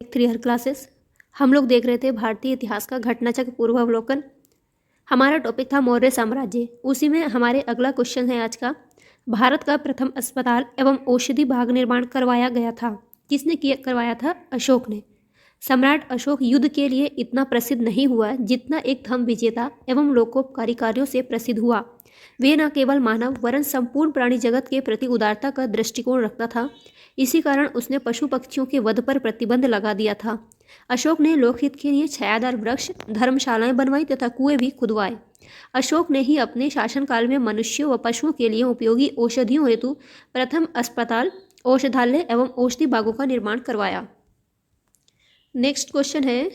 Three हर classes. हम लोग देख रहे थे भारतीय इतिहास का घटनाचक्र पूर्वावलोकन। हमारा टॉपिक था मौर्य साम्राज्य। उसी में हमारे अगला क्वेश्चन है आज का, भारत का प्रथम अस्पताल एवं औषधि बाग निर्माण करवाया गया था। किसने किया करवाया था? अशोक ने। सम्राट अशोक युद्ध के लिए इतना प्रसिद्ध नहीं हुआ जितना एक धर्म विजेता एवं लोकोपकारी कार्यों से प्रसिद्ध हुआ। वे न केवल मानव वरन संपूर्ण प्राणी जगत के प्रति उदारता का दृष्टिकोण रखता था। इसी कारण उसने पशु पक्षियों के वध पर प्रतिबंध लगा दिया था। अशोक ने लोकहित के लिए छायादार वृक्ष, धर्मशालाएं बनवाई तथा कुएं भी खुदवाए। अशोक ने ही अपने शासनकाल में मनुष्यों व पशुओं के लिए उपयोगी औषधियों हेतु प्रथम अस्पताल, औषधालय एवं औषधि बागों का निर्माण करवाया। नेक्स्ट क्वेश्चन है,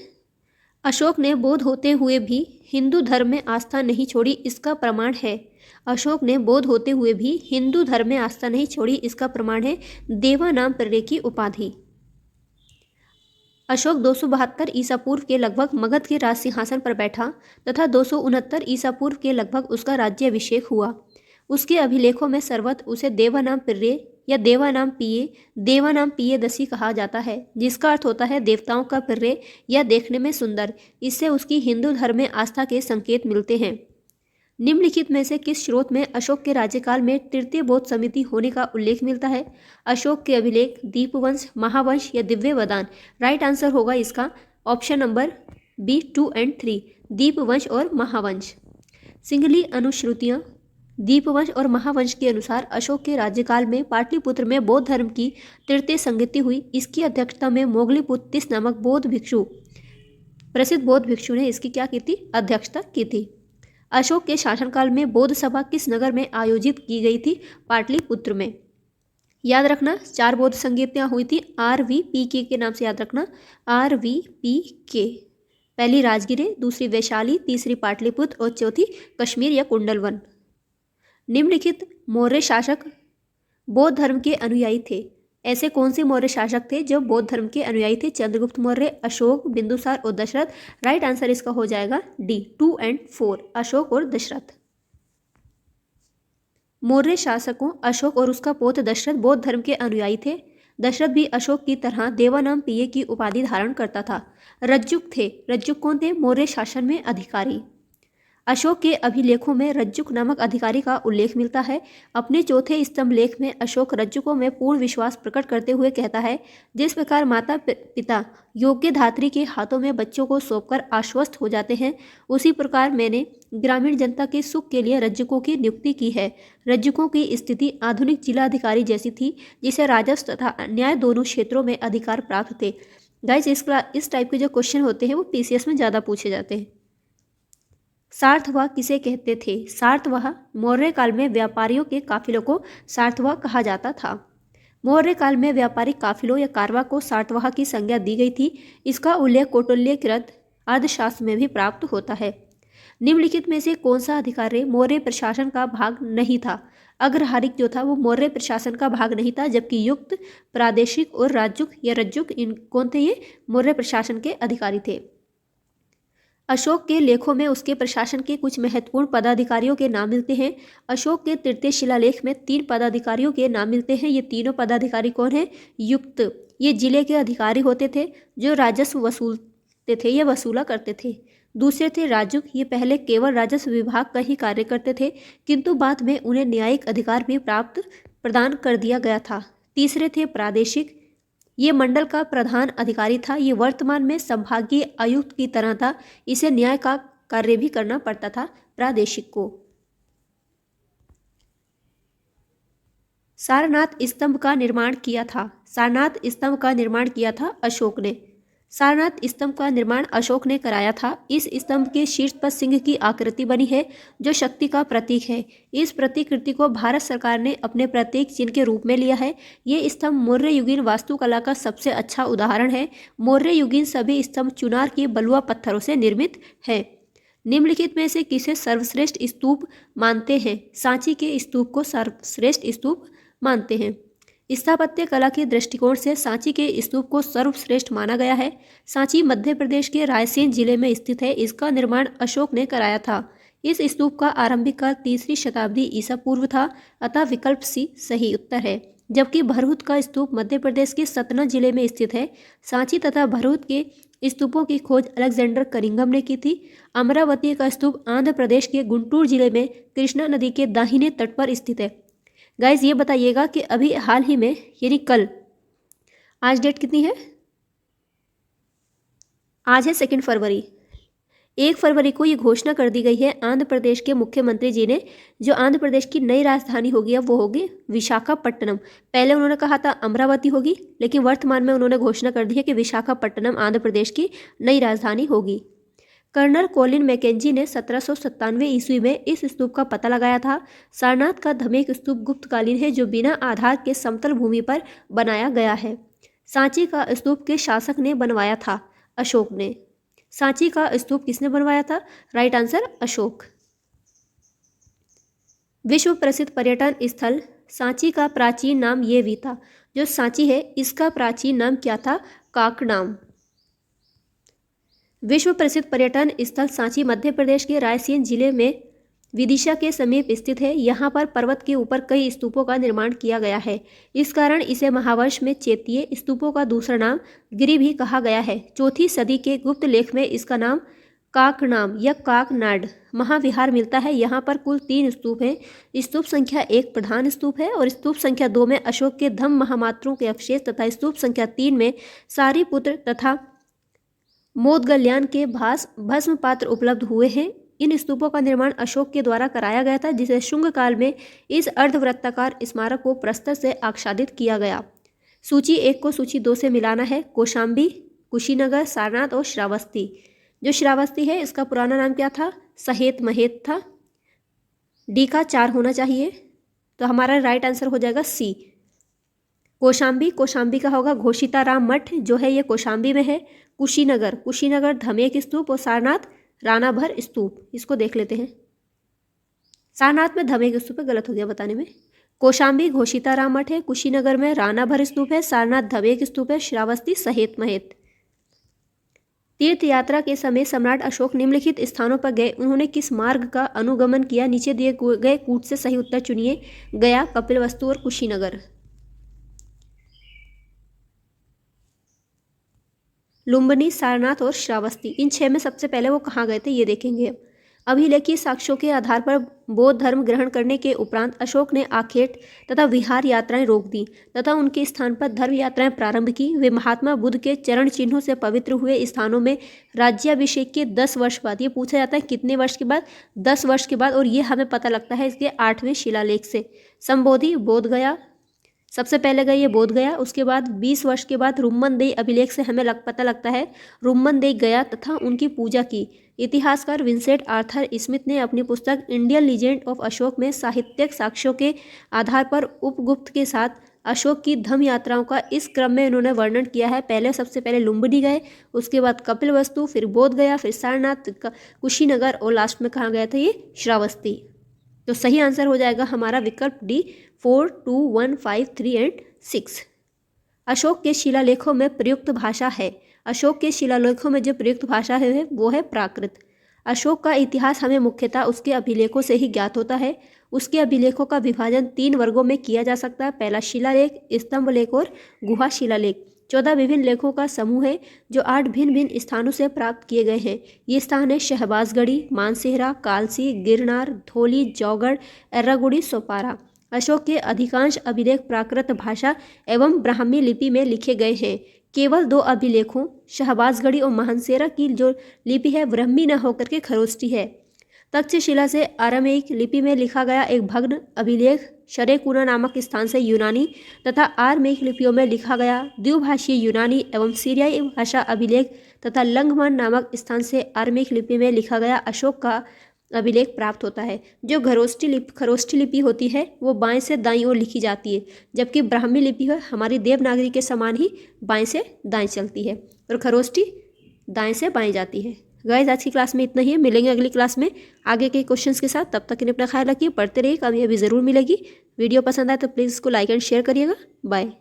अशोक ने बौद्ध होते हुए भी हिंदू धर्म में आस्था नहीं छोड़ी, इसका प्रमाण है। अशोक ने बौद्ध होते हुए भी हिंदू धर्म में आस्था नहीं छोड़ी, इसका प्रमाण है देवानामपर्य की उपाधि। अशोक 272 ईसा पूर्व के लगभग मगध के राज सिंहासन पर बैठा तथा 269 ईसा पूर्व के लगभग उसका राज्याभिषेक हुआ। उसके अभिलेखों में सर्वत्र उसे देवानामपर्य या देवानामपियदसी कहा जाता है, जिसका अर्थ होता है देवताओं का पर्य या देखने में सुंदर। इससे उसकी हिंदू धर्म में आस्था के संकेत मिलते हैं। निम्नलिखित में से किस स्रोत में अशोक के राज्यकाल में तृतीय बौद्ध समिति होने का उल्लेख मिलता है? अशोक के अभिलेख, दीपवंश, महावंश या दिव्य वदान। राइट आंसर होगा इसका ऑप्शन नंबर बी 2 और 3, दीपवंश और महावंश। सिंगली अनुश्रुतियाँ। दीपवंश और महावंश के अनुसार अशोक के राज्यकाल में पाटलिपुत्र में बौद्ध धर्म की तृतीय संगति हुई। इसकी अध्यक्षता में मोगलीपुत्तिस नामक बौद्ध भिक्षु, प्रसिद्ध बौद्ध भिक्षु ने इसकी क्या की थी? अध्यक्षता की थी। अशोक के शासनकाल में बौद्ध सभा किस नगर में आयोजित की गई थी? पाटलिपुत्र में। याद रखना 4 बौद्ध संगीतियाँ हुई थी, RVPK के नाम से याद रखना, RVPK। पहली राजगिरे, दूसरी वैशाली, तीसरी पाटलिपुत्र और चौथी कश्मीर या कुंडलवन। निम्नलिखित मौर्य शासक बौद्ध धर्म के अनुयायी थे। ऐसे कौन से मौर्य शासक थे जो बौद्ध धर्म के अनुयायी थे? चंद्रगुप्त मौर्य, अशोक, बिंदुसार और दशरथ। राइट आंसर इसका हो जाएगा डी 2 और 4, अशोक और दशरथ। मौर्य शासकों अशोक और उसका पौत्र दशरथ बौद्ध धर्म के अनुयायी थे। दशरथ भी अशोक की तरह देवानामपिय की उपाधि धारण करता था। रज्जुक थे। रज्जुक कौन थे? मौर्य शासन में अधिकारी। अशोक के अभिलेखों में रज्जुक नामक अधिकारी का उल्लेख मिलता है। अपने चौथे स्तंभ लेख में अशोक रज्जुकों में पूर्ण विश्वास प्रकट करते हुए कहता है, जिस प्रकार माता पिता योग्य धात्री के हाथों में बच्चों को सौंपकर आश्वस्त हो जाते हैं, उसी प्रकार मैंने ग्रामीण जनता के सुख के लिए रज्जुकों की नियुक्ति की है। रज्जुकों की स्थिति आधुनिक जिलाधिकारी जैसी थी, जिसे राजस्व तथा न्याय दोनों क्षेत्रों में अधिकार प्राप्त थे। गाइस, इस टाइप के जो क्वेश्चन होते हैं वो PCS में ज़्यादा पूछे जाते हैं। सार्थवाह किसे कहते थे? सार्थवाह मौर्य काल में व्यापारियों के काफिलों को सार्थवाह कहा जाता था। मौर्य काल में व्यापारिक काफिलों या कारवां को सार्थवाह की संज्ञा दी गई थी। इसका उल्लेख कौटिल्यकृत अर्थशास्त्र में भी प्राप्त होता है। निम्नलिखित में से कौन सा अधिकारी मौर्य प्रशासन का भाग नहीं था? अग्रहारिक जो था वो मौर्य प्रशासन का भाग नहीं था, जबकि युक्त, प्रादेशिक और राजुक या रज्जुक कौन थे? ये मौर्य प्रशासन के अधिकारी थे। अशोक के लेखों में उसके प्रशासन के कुछ महत्वपूर्ण पदाधिकारियों के नाम मिलते हैं। अशोक के तृतीय शिलालेख में 3 पदाधिकारियों के नाम मिलते हैं। ये तीनों पदाधिकारी कौन है? युक्त, ये जिले के अधिकारी होते थे जो राजस्व वसूलते थे या वसूला करते थे। दूसरे थे राजुक, ये पहले केवल राजस्व विभाग का ही कार्य करते थे, किंतु बाद में उन्हें न्यायिक अधिकार भी प्रदान कर दिया गया था। तीसरे थे प्रादेशिक, ये मंडल का प्रधान अधिकारी था। ये वर्तमान में संभागीय आयुक्त की तरह था। इसे न्याय का कार्य भी करना पड़ता था प्रादेशिक को। सारनाथ स्तंभ का निर्माण किया था। सारनाथ स्तंभ का निर्माण किया था अशोक ने। सारनाथ स्तंभ का निर्माण अशोक ने कराया था। इस स्तंभ के शीर्ष पर सिंह की आकृति बनी है, जो शक्ति का प्रतीक है। इस प्रतिकृति को भारत सरकार ने अपने प्रतीक चिन्ह के रूप में लिया है। ये स्तंभ मौर्य युगीन वास्तुकला का सबसे अच्छा उदाहरण है। मौर्य युगीन सभी स्तंभ चुनार के बलुआ पत्थरों से निर्मित है। निम्नलिखित में से किसे सर्वश्रेष्ठ स्तूप मानते हैं? सांची के स्तूप को सर्वश्रेष्ठ स्तूप मानते हैं। स्थापत्य कला के दृष्टिकोण से सांची के स्तूप को सर्वश्रेष्ठ माना गया है। सांची मध्य प्रदेश के रायसेन जिले में स्थित है। इसका निर्माण अशोक ने कराया था। इस स्तूप का आरंभिक काल 3री शताब्दी ईसा पूर्व था, अतः विकल्प सी सही उत्तर है। जबकि भरहुत का स्तूप मध्य प्रदेश के सतना जिले में स्थित है। सांची तथा भरहुत के स्तूपों की खोज अलेक्जेंडर कनिंघम ने की थी। अमरावती का स्तूप आंध्र प्रदेश के गुंटूर जिले में कृष्णा नदी के दाहिने तट पर स्थित है। गाइज ये बताइएगा कि अभी हाल ही में यानी कल, आज डेट कितनी है, आज है 2 फरवरी। 1 फरवरी को ये घोषणा कर दी गई है आंध्र प्रदेश के मुख्यमंत्री जी ने, जो आंध्र प्रदेश की नई राजधानी होगी अब वो होगी विशाखापट्टनम। पहले उन्होंने कहा था अमरावती होगी, लेकिन वर्तमान में उन्होंने घोषणा कर दी है कि विशाखापट्टनम आंध्र प्रदेश की नई राजधानी होगी। कर्नल कोलिन मैकेंजी ने 1797 ईस्वी में इस स्तूप का पता लगाया था। सारनाथ का धमेक स्तूप गुप्तकालीन है, जो बिना आधार के समतल भूमि पर बनाया गया है। सांची का स्तूप के शासक ने बनवाया था, अशोक ने। सांची का स्तूप किसने बनवाया था? Right answer Ashok. विश्व प्रसिद्ध पर्यटन स्थल सांची का प्राचीन नाम ये भी था। जो सांची है इसका प्राचीन नाम क्या था? काकनाम। विश्व प्रसिद्ध पर्यटन स्थल सांची मध्य प्रदेश के रायसेन जिले में विदिशा के समीप स्थित है। यहाँ पर पर्वत के ऊपर कई स्तूपों का निर्माण किया गया है। इस कारण इसे महावंश में चैतीय स्तूपों का दूसरा नाम गिरि भी कहा गया है। 4वीं सदी के गुप्त लेख में इसका नाम काकनाम या काकनाड महाविहार मिलता है। यहाँ पर कुल 3 स्तूप हैं। स्तूप संख्या 1 प्रधान स्तूप है और स्तूप संख्या 2 में अशोक के धम्म महामात्रों के अवशेष तथा स्तूप संख्या 3 में सारीपुत्र तथा मोदगल्यान के भस्म पात्र उपलब्ध हुए हैं। इन स्तूपों का निर्माण अशोक के द्वारा कराया गया था, जिसे शुंग काल में इस अर्धवृत्ताकार स्मारक को प्रस्तर से आच्छादित किया गया। सूची 1 को सूची 2 से मिलाना है। कौशाम्बी, कुशीनगर, सारनाथ और श्रावस्ती। जो श्रावस्ती है इसका पुराना नाम क्या था? सहेत महेत था। डी का 4 होना चाहिए, तो हमारा राइट आंसर हो जाएगा सी। कौशाम्बी का होगा घोषिताराम मठ, जो है ये कौशाम्बी में है। कुशीनगर धमेक स्तूप और सारनाथ रानाभर स्तूप। इसको देख लेते हैं। सारनाथ में धमेक स्तूप है, गलत हो गया बताने में। कौशाम्बी घोषिताराम मठ है, कुशीनगर में रानाभर स्तूप है, सारनाथ धमेक स्तूप है, श्रावस्ती सहेत महेत। तीर्थ यात्रा के समय सम्राट अशोक निम्नलिखित स्थानों पर गए। उन्होंने किस मार्ग का अनुगमन किया? नीचे दिए गए कूट से सही उत्तर चुनिए। गया, कपिलवस्तु और कुशीनगर। लुम्बिनी, सारनाथ और श्रावस्ती, इन 6 में सबसे पहले वो कहाँ गए थे ये देखेंगे। अभिलेखीय साक्ष्यों के आधार पर बौद्ध धर्म ग्रहण करने के उपरांत अशोक ने आखेट तथा विहार यात्राएं रोक दी तथा उनके स्थान पर धर्म यात्राएं प्रारंभ की। वे महात्मा बुद्ध के चरण चिन्हों से पवित्र हुए स्थानों में राज्याभिषेक के 10 वर्ष बाद, ये पूछा जाता है कितने वर्ष के बाद? 10 वर्ष के बाद, और ये हमें पता लगता है इसके 8वें शिलालेख से। संबोधि बोध गया, सबसे पहले गए ये बोध गया। उसके बाद 20 वर्ष के बाद रुम्मनदेई अभिलेख से हमें पता लगता है रुम्मनदेई गया तथा उनकी पूजा की। इतिहासकार विंसेंट आर्थर स्मिथ ने अपनी पुस्तक इंडियन लीजेंड ऑफ अशोक में साहित्यिक साक्ष्यों के आधार पर उपगुप्त के साथ अशोक की धम्म यात्राओं का इस क्रम में इन्होंने वर्णन किया है। सबसे पहले लुम्बिनी गए, उसके बाद कपिलवस्तु, फिर बोध गया, फिर सारनाथ, कुशीनगर और लास्ट में कहाँ गया था? ये श्रावस्ती। तो सही आंसर हो जाएगा हमारा विकल्प डी 4, 2, 1, 5, 3 और 6। अशोक के शिलालेखों में प्रयुक्त भाषा है। अशोक के शिलालेखों में जो प्रयुक्त भाषा है वो है प्राकृत। अशोक का इतिहास हमें मुख्यतः उसके अभिलेखों से ही ज्ञात होता है। उसके अभिलेखों का विभाजन 3 वर्गों में किया जा सकता है। पहला शिलालेख, स्तंभ लेख और गुहा शिलालेख। 14 विभिन्न लेखों का समूह है जो 8 भिन्न भिन्न स्थानों से प्राप्त किए गए हैं। ये स्थान है शहबाजगढ़ी, मानसेहरा, कालसी, गिरनार, धौली, जौगढ़, एर्रागुड़ी, सोपारा। अशोक के अधिकांश अभिलेख प्राकृत भाषा एवं ब्राह्मी लिपि में लिखे गए हैं। केवल 2 अभिलेखों शहबाजगढ़ी और मानसेहरा की जो लिपि है ब्राह्मी न होकर के खरोष्ठी है। तक्षशिला से अरामेइक लिपि में लिखा गया एक भग्न अभिलेख शरेकुना नामक स्थान से यूनानी तथा आरमेइक लिपियों में लिखा गया द्विभाषीय यूनानी एवं सीरियाई भाषा अभिलेख तथा लंघमान नामक स्थान से आरमेइक लिपि में लिखा गया अशोक का अभिलेख प्राप्त होता है। जो खरोष्ठी लिपि होती है वो बाएं से दाईं ओर लिखी जाती है, जबकि ब्राह्मी लिपि है हमारी देवनागरी के समान ही बाएं से दाएं चलती है और खरोष्ठी दाएं से बाएं जाती है। गाइस आज की क्लास में इतना ही है। मिलेंगे अगली क्लास में आगे के क्वेश्चंस के साथ। तब तक इन्हें अपना ख्याल रखिए, पढ़ते रहिए, कामयाबी जरूर मिलेगी। वीडियो पसंद आए तो प्लीज़ इसको लाइक एंड शेयर करिएगा। बाय।